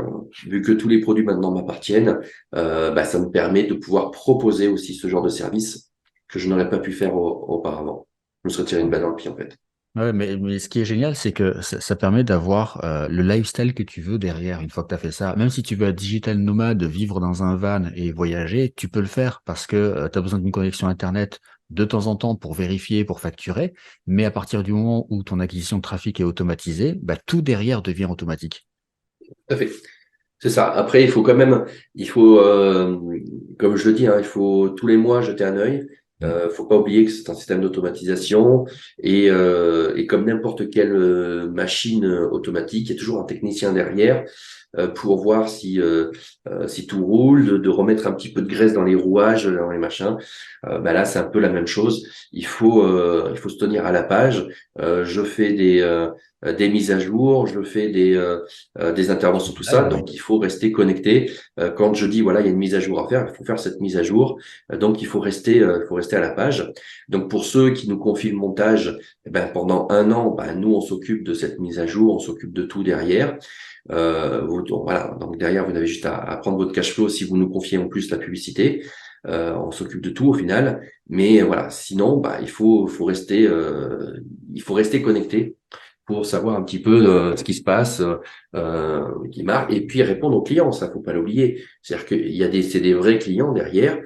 vu que tous les produits maintenant m'appartiennent, ça me permet de pouvoir proposer aussi ce genre de service que je n'aurais pas pu faire auparavant. Je me serais tiré une balle dans le pied, en fait. Ouais, mais ce qui est génial, c'est que ça permet d'avoir le lifestyle que tu veux derrière une fois que tu as fait ça. Même si tu veux être digital nomade, vivre dans un van et voyager, tu peux le faire parce que tu as besoin d'une connexion Internet de temps en temps pour vérifier, pour facturer. Mais à partir du moment où ton acquisition de trafic est automatisée, bah, tout derrière devient automatique. Tout à fait. C'est ça. Après, il faut, comme je le dis, hein, il faut tous les mois jeter un œil. Mm. Faut pas oublier que c'est un système d'automatisation et comme n'importe quelle machine automatique, il y a toujours un technicien derrière pour voir si tout roule, de remettre un petit peu de graisse dans les rouages, dans les machins. Là, c'est un peu la même chose. Il faut se tenir à la page. Je fais des mises à jour, je fais des interventions, tout ça. Live, oui. Donc, il faut rester connecté. Quand je dis, voilà, il y a une mise à jour à faire, il faut faire cette mise à jour. Donc, il faut rester à la page. Donc, pour ceux qui nous confient le montage, pendant un an, nous, on s'occupe de cette mise à jour, on s'occupe de tout derrière. Voilà. Donc, derrière, vous avez juste à prendre votre cash flow si vous nous confiez en plus la publicité. On s'occupe de tout au final. Mais voilà, sinon, il faut rester connecté pour savoir un petit peu ce qui se passe, qui marque, et puis répondre aux clients. Ça, faut pas l'oublier. C'est-à-dire c'est des vrais clients derrière.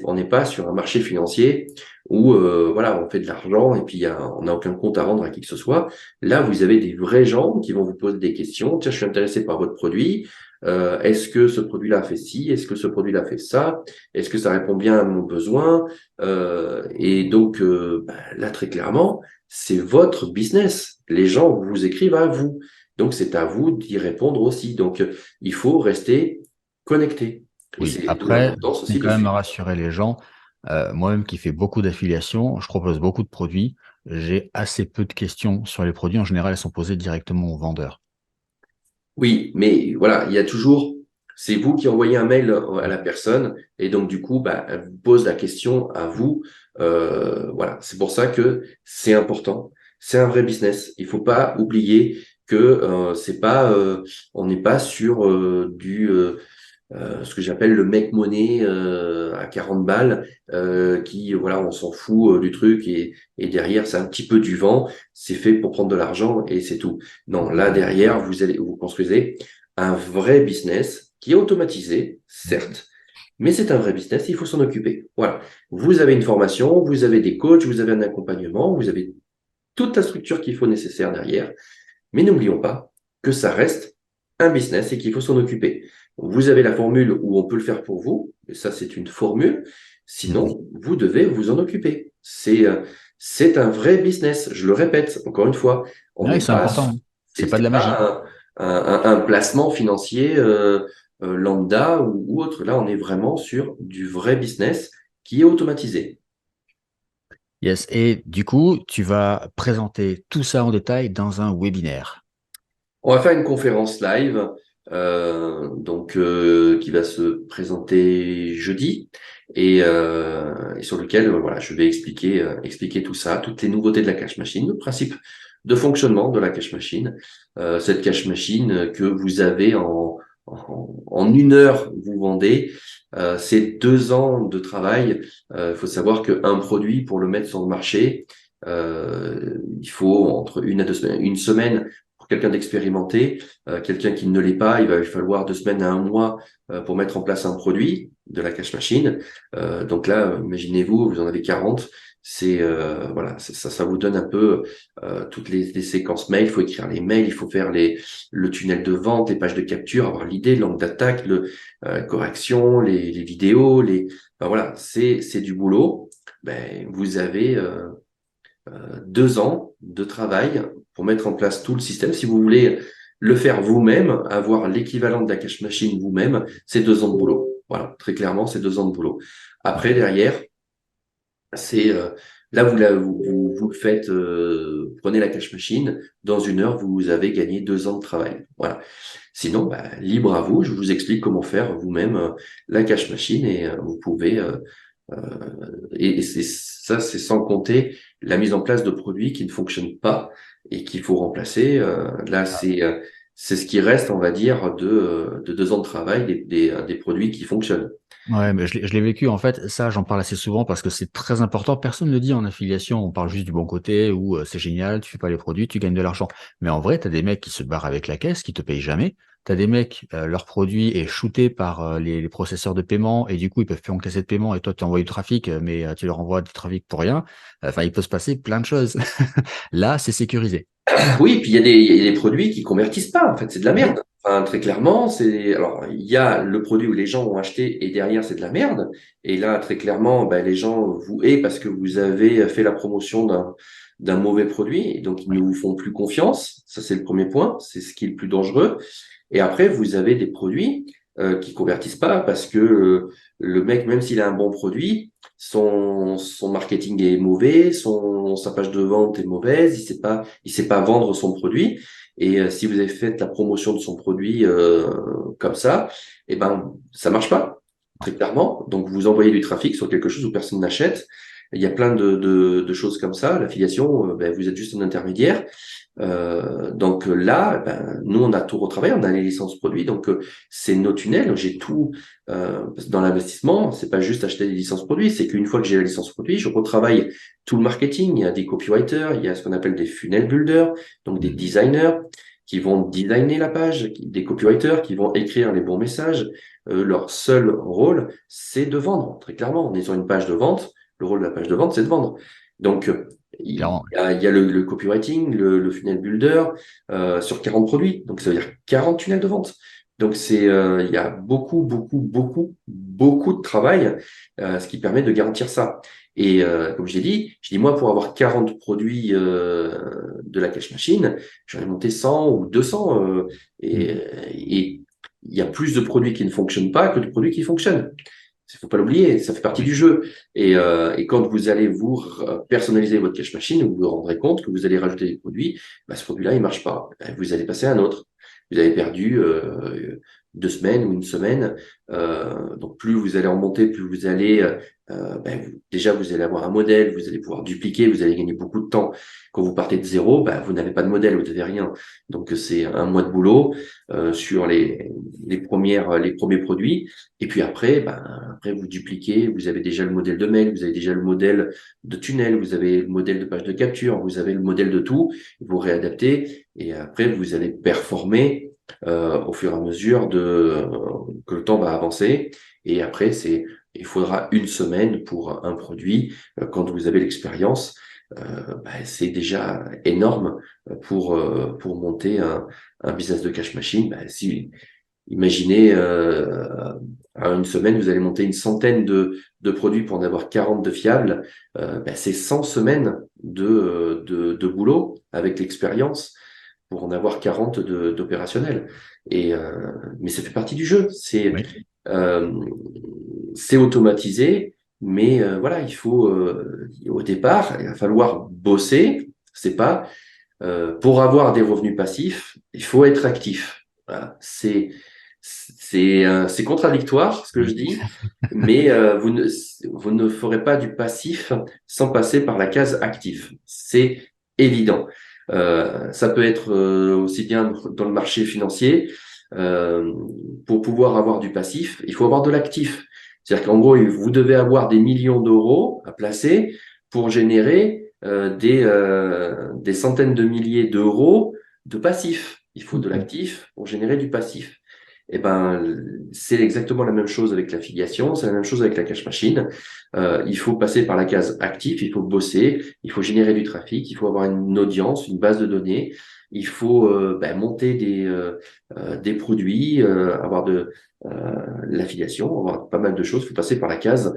On n'est pas sur un marché financier où voilà, on fait de l'argent et puis on n'a aucun compte à rendre à qui que ce soit. Là, vous avez des vrais gens qui vont vous poser des questions. Tiens, je suis intéressé par votre produit. Est-ce que ce produit-là fait ci? Est-ce que ce produit-là fait ça? Est-ce que ça répond bien à mon besoin? Et donc là, très clairement, c'est votre business. Les gens vous écrivent à vous. Donc, c'est à vous d'y répondre aussi. Donc, il faut rester connecté. Et Oui, c'est d'où après, l'importance c'est aussi de quand même suivre. rassurer les gens. Moi-même qui fais beaucoup d'affiliations, je propose beaucoup de produits. J'ai assez peu de questions sur les produits. En général, elles sont posées directement aux vendeurs. Oui, mais voilà, il y a toujours, c'est vous qui envoyez un mail à la personne et donc du coup, elle vous pose la question à vous. Voilà, c'est pour ça que c'est important. C'est un vrai business. Il faut pas oublier que c'est pas, on n'est pas sur ce que j'appelle le make money à 40 balles, qui, voilà, on s'en fout du truc et derrière, c'est un petit peu du vent, c'est fait pour prendre de l'argent et c'est tout. Non, là, derrière, vous construisez un vrai business qui est automatisé, certes, mais c'est un vrai business, il faut s'en occuper. Voilà. Vous avez une formation, vous avez des coachs, vous avez un accompagnement, vous avez toute la structure qu'il faut nécessaire derrière. Mais n'oublions pas que ça reste un business et qu'il faut s'en occuper. Vous avez la formule où on peut le faire pour vous, et ça c'est une formule. Mhm. Sinon, vous devez vous en occuper. C'est un vrai business. Je le répète encore une fois. On Oui, n'est c'est pas, important, hein. C'est pas de c'est la magie. pas un placement financier lambda ou autre. Là, on est vraiment sur du vrai business qui est automatisé. Yes. Et du coup, tu vas présenter tout ça en détail dans un webinaire. On va faire une conférence live, qui va se présenter jeudi et sur lequel voilà, je vais expliquer tout ça, toutes les nouveautés de la cash machine, le principe de fonctionnement de la cash machine, cette cash machine que vous avez en une heure, vous vendez. C'est 2 ans de travail. Il faut savoir qu'un produit, pour le mettre sur le marché, il faut entre 1 à 2 semaines, une semaine pour quelqu'un d'expérimenté, quelqu'un qui ne l'est pas, il va lui falloir 2 semaines à un mois pour mettre en place un produit de la cash machine. Donc là, imaginez-vous, vous en avez 40. C'est voilà, ça vous donne un peu toutes les séquences mail. Il faut écrire les mails, il faut faire le tunnel de vente, les pages de capture, avoir l'idée, l'angle d'attaque, correction, les vidéos, enfin, voilà, c'est du boulot. Ben, vous avez 2 ans de travail pour mettre en place tout le système. Si vous voulez le faire vous-même, avoir l'équivalent de la cash machine vous-même, c'est 2 ans de boulot. Voilà, très clairement, c'est 2 ans de boulot. Après, derrière, c'est là vous le faites, prenez la cash machine, dans 1 heure, vous avez gagné 2 ans de travail. Voilà. Sinon, bah, libre à vous, je vous explique comment faire vous-même la cash machine et vous pouvez et c'est sans compter la mise en place de produits qui ne fonctionnent pas et qu'il faut remplacer. Là, c'est ce qui reste, on va dire, de 2 ans de travail des produits qui fonctionnent. Ouais, mais je l'ai vécu en fait. Ça, j'en parle assez souvent parce que c'est très important. Personne ne le dit en affiliation. On parle juste du bon côté où c'est génial, tu fais pas les produits, tu gagnes de l'argent. Mais en vrai, t'as des mecs qui se barrent avec la caisse, qui te payent jamais. T'as des mecs, leur produit est shooté par les processeurs de paiement et du coup, ils peuvent plus encaisser de paiement et toi, tu envoies du trafic, mais tu leur envoies du trafic pour rien. Enfin, il peut se passer plein de choses. Là, c'est sécurisé. Oui, puis il y a des produits qui convertissent pas. En fait, c'est de la Oui. merde. Enfin, très clairement, alors il y a le produit où les gens ont acheté et derrière c'est de la merde. Et là, très clairement, ben, les gens vous haïssent parce que vous avez fait la promotion d'un mauvais produit et donc ils ne vous font plus confiance. Ça, c'est le premier point. C'est ce qui est le plus dangereux. Et après, vous avez des produits qui convertissent pas parce que le mec, même s'il a un bon produit, son marketing est mauvais, sa page de vente est mauvaise, il sait pas vendre son produit. Et si vous avez fait la promotion de son produit comme ça, eh ben ça marche pas très clairement. Donc vous envoyez du trafic sur quelque chose où personne n'achète. Il y a plein de choses comme ça. L'affiliation, ben, vous êtes juste un intermédiaire. Donc là, ben, nous, on a tout retravaillé, on a les licences produits, donc c'est nos tunnels. J'ai tout dans l'investissement. C'est pas juste acheter des licences produits, c'est qu'une fois que j'ai la licence produit, je retravaille tout le marketing. Il y a des copywriters, il y a ce qu'on appelle des funnel builders, donc des Mhm. designers qui vont designer la page, des copywriters qui vont écrire les bons messages. Leur seul rôle, c'est de vendre. Très clairement, on est sur une page de vente. Le rôle de la page de vente, c'est de vendre. Donc, Clairement. il y a le copywriting, le funnel builder sur 40 produits. Donc, ça veut dire 40 tunnels de vente. Donc, il y a beaucoup de travail, ce qui permet de garantir ça. Et comme je dis, moi, pour avoir 40 produits de la cash machine, j'en ai monté 100 ou 200. Et il y a plus de produits qui ne fonctionnent pas que de produits qui fonctionnent. Il faut pas l'oublier, ça fait partie Oui. du jeu. Et quand vous allez personnaliser votre cache machine, vous vous rendrez compte que vous allez rajouter des produits, bah, ce produit-là, il marche pas. Vous allez passer à un autre. Vous avez perdu 2 semaines ou une semaine. Donc plus vous allez en monter, plus vous allez déjà vous allez avoir un modèle, vous allez pouvoir dupliquer, vous allez gagner beaucoup de temps. Quand vous partez de zéro, bah, vous n'avez pas de modèle, vous n'avez rien. Donc c'est un mois de boulot sur les premiers produits. Et puis après, après vous dupliquez, vous avez déjà le modèle de mail, vous avez déjà le modèle de tunnel, vous avez le modèle de page de capture, vous avez le modèle de tout, vous réadaptez et après vous allez performer au fur et à mesure que le temps va avancer. Et après, il faudra 1 semaine pour un produit. Quand vous avez l'expérience, c'est déjà énorme pour monter un business de cash machine. Si Imaginez, à 1 semaine, vous allez monter une centaine de produits pour en avoir 40 de fiables. C'est 100 semaines de boulot avec l'expérience pour en avoir 40 d'opérationnels. Mais ça fait partie du jeu. Oui. Euh, c'est automatisé, mais voilà, au départ, il va falloir bosser. C'est pas pour avoir des revenus passifs, il faut être actif. Voilà. C'est contradictoire ce que je Oui. dis, mais vous ne ferez pas du passif sans passer par la case actif. C'est évident. Ça peut être aussi bien dans le marché financier. Euh, pour pouvoir avoir du passif, il faut avoir de l'actif. C'est-à-dire qu'en gros, vous devez avoir des millions d'euros à placer pour générer des centaines de milliers d'euros de passif. Il faut de Mhm. l'actif pour générer du passif. Eh ben, c'est exactement la même chose avec l'affiliation, c'est la même chose avec la cash machine. Il faut passer par la case actif, il faut bosser, il faut générer du trafic, il faut avoir une audience, une base de données, il faut monter des produits, avoir de l'affiliation, avoir pas mal de choses. Il faut passer par la case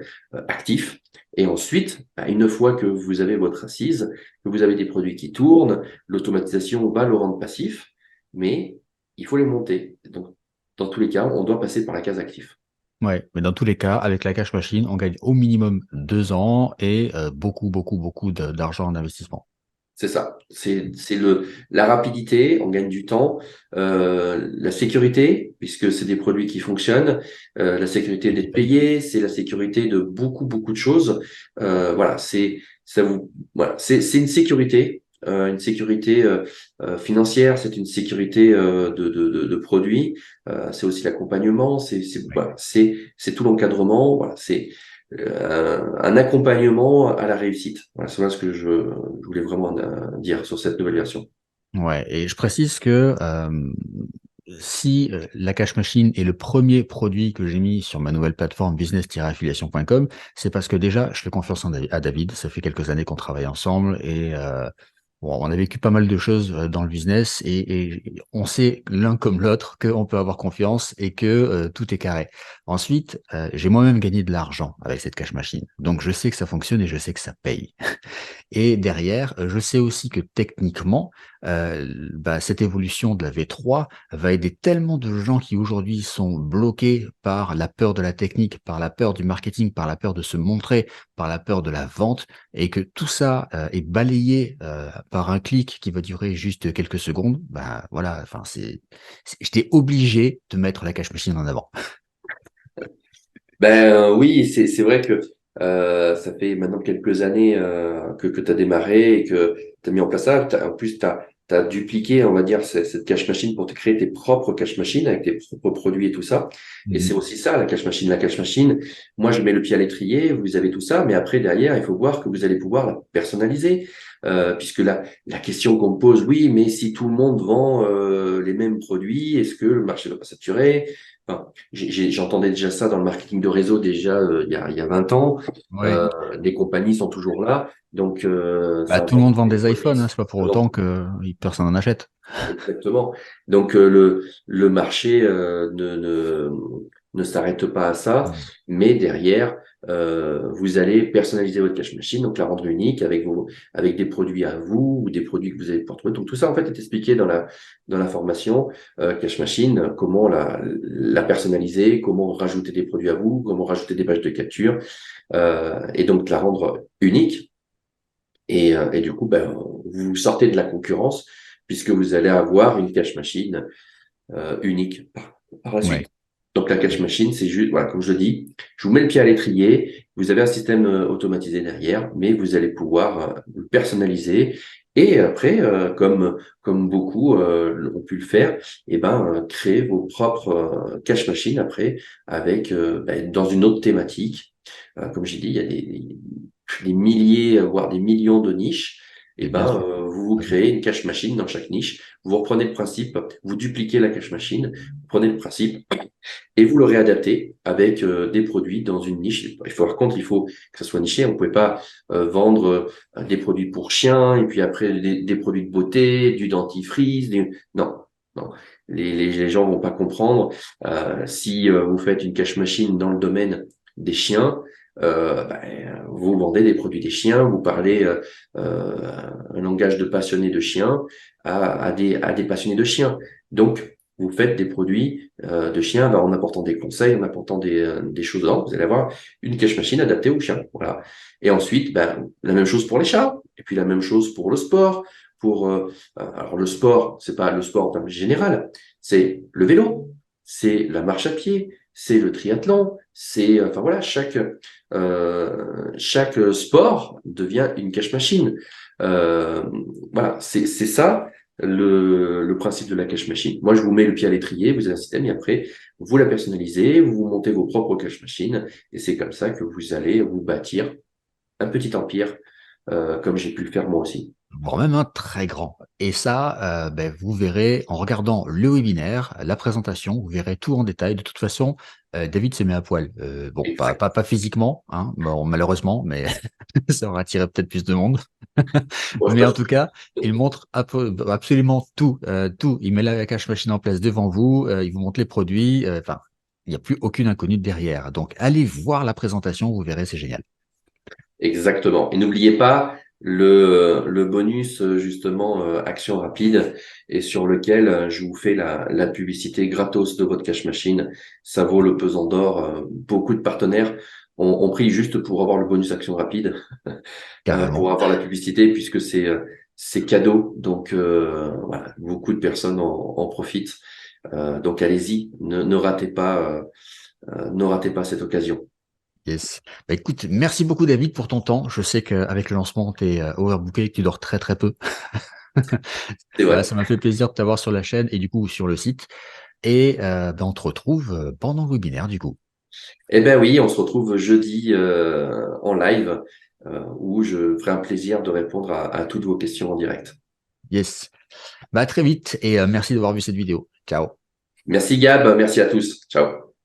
actif. Et ensuite, une fois que vous avez votre assise, que vous avez des produits qui tournent, l'automatisation va le rendre passif, mais il faut les monter. Donc, dans tous les cas, on doit passer par la case actif. Ouais, mais dans tous les cas, avec la cash machine, on gagne au minimum 2 ans et beaucoup, beaucoup, beaucoup d'argent en investissement. C'est ça. C'est la rapidité, on gagne du temps, la sécurité, puisque c'est des produits qui fonctionnent, la sécurité Et qui d'être paye. payé, c'est la sécurité de beaucoup, beaucoup de choses. Voilà, c'est une sécurité financière, c'est une sécurité de produits, c'est aussi l'accompagnement, Ouais. voilà, c'est tout l'encadrement, voilà, c'est un accompagnement à la réussite. Voilà, c'est ce que je voulais vraiment dire sur cette nouvelle version. Ouais, et je précise que si la cash machine est le premier produit que j'ai mis sur ma nouvelle plateforme business-affiliation.com, c'est parce que déjà, je fais confiance à David. Ça fait quelques années qu'on travaille ensemble et bon, on a vécu pas mal de choses dans le business et on sait l'un comme l'autre qu'on peut avoir confiance et que tout est carré. Ensuite, j'ai moi-même gagné de l'argent avec cette cash machine. Donc, je sais que ça fonctionne et je sais que ça paye. Et derrière, je sais aussi que techniquement, cette évolution de la V3 va aider tellement de gens qui aujourd'hui sont bloqués par la peur de la technique, par la peur du marketing, par la peur de se montrer, par la peur de la vente, et que tout ça est balayé par un clic qui va durer juste quelques secondes. Bah voilà, enfin j'étais obligé de mettre la cash machine en avant. Oui, c'est vrai que ça fait maintenant quelques années que tu as démarré et que tu as mis en place ça. En plus, tu as dupliqué, on va dire, cette cash machine pour te créer tes propres cash machines avec tes propres produits et tout ça. Et c'est Mhm. aussi ça, la cash machine. La cash machine, moi, je mets le pied à l'étrier, vous avez tout ça, mais après, derrière, il faut voir que vous allez pouvoir la personnaliser. Puisque la question qu'on me pose, oui, mais si tout le monde vend les mêmes produits, est-ce que le marché ne va pas saturer? Enfin, j'entendais déjà ça dans le marketing de réseau déjà il y a 20 ans. Oui. Les compagnies sont toujours là, donc Bah, ça tout le vend monde vend des des produits. iPhones, hein, c'est pas pour autant que personne n'en achète. Exactement. Donc le marché ne s'arrête pas à ça, Non. mais derrière vous allez personnaliser votre cash machine, donc la rendre unique avec des produits à vous ou des produits que vous allez pouvoir trouver. Donc tout ça en fait est expliqué dans la formation cash machine, comment la personnaliser, comment rajouter des produits à vous, comment rajouter des pages de capture et donc la rendre unique. Et du coup, vous sortez de la concurrence puisque vous allez avoir une cache machine unique par la suite. Ouais. Donc la cache machine, c'est juste, voilà, comme je le dis, je vous mets le pied à l'étrier, vous avez un système automatisé derrière, mais vous allez pouvoir le personnaliser. Et après, comme beaucoup ont pu le faire, créer vos propres cache machines après avec dans une autre thématique. Comme j'ai dit, il y a des milliers, voire des millions de niches. Et bien sûr. Vous Ah oui. créez une cache machine dans chaque niche. Vous reprenez le principe, vous dupliquez la cache machine, vous prenez le principe et vous le réadaptez avec des produits dans une niche. Par contre, il faut que ça soit niché. On ne pouvait pas vendre des produits pour chiens et puis après des produits de beauté, du dentifrice. Non, non. Les gens vont pas comprendre. Si vous faites une cache machine dans le domaine des chiens, vous vendez des produits des chiens, vous parlez un langage de passionné de chiens à des passionnés de chiens. Donc, vous faites des produits de chiens en apportant des conseils, en apportant des choses dedans. Vous allez avoir une cache machine adaptée aux chiens. Voilà. Et ensuite, la même chose pour les chats. Et puis la même chose pour le sport. Alors le sport, c'est pas le sport en termes général, c'est le vélo, c'est la marche à pied, c'est le triathlon, c'est enfin voilà, chaque sport devient une cache machine. Euh, voilà, c'est ça le principe de la cache machine. Moi, je vous mets le pied à l'étrier, vous avez un système, et après, vous la personnalisez, vous montez vos propres cache machines, et c'est comme ça que vous allez vous bâtir un petit empire, comme j'ai pu le faire moi aussi. voire même un très grand. Et ça, ben, vous verrez en regardant le webinaire, la présentation, vous verrez tout en détail. De toute façon, David se met à poil. Bon, Exact. pas physiquement, hein, bon, malheureusement, mais ça aura attiré peut-être plus de monde. Bon, Mais en tout cas, il montre absolument tout, tout. Il met la cache machine en place devant vous, il vous montre les produits. Enfin, il n'y a plus aucune inconnue derrière. Donc, allez voir la présentation, vous verrez, c'est génial. Exactement. Et n'oubliez pas le bonus justement action rapide et sur lequel je vous fais la publicité gratos de votre cash machine. Ça vaut le pesant d'or. Beaucoup de partenaires ont pris juste pour avoir le bonus action rapide, pour Carrément. avoir la publicité puisque c'est cadeau. Donc voilà, beaucoup de personnes en profitent. Donc allez-y, ne ratez pas cette occasion. Yes. Bah, écoute, merci beaucoup David pour ton temps. Je sais qu'avec le lancement, tu es overbooké et que tu dors très très peu. C'est Voilà, vrai. ça m'a fait plaisir de t'avoir sur la chaîne et du coup sur le site. Et ben, on te retrouve pendant le webinaire du coup. Eh ben oui, on se retrouve jeudi en live où je ferai un plaisir de répondre à toutes vos questions en direct. Yes. Bah, à très vite et merci d'avoir vu cette vidéo. Ciao. Merci Gab, merci à tous. Ciao.